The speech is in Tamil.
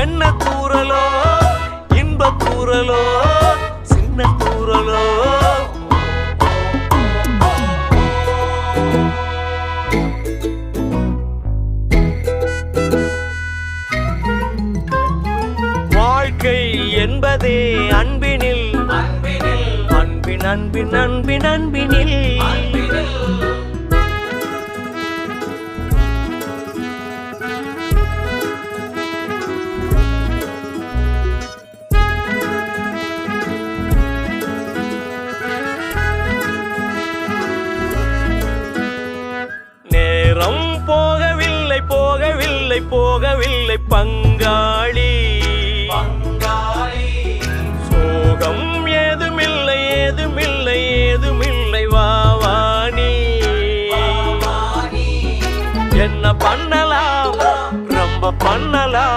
என்ன தூரலோ இன்ப தூரலோ சின்ன தூரலோ வாழ்க்கை என்பதே அன்பினில் அன்பின் அன்பின் அன்பின் அன்பினில் நேரம் போகவில்லை போகவில்லை போகவில்லை பங்காளி சோகம் ஏதுமில்லை ஏதுமில்லை ஏதுமில்லை வாவானி என்ன பண்ணலாம் ரொம்ப பண்ணலாம்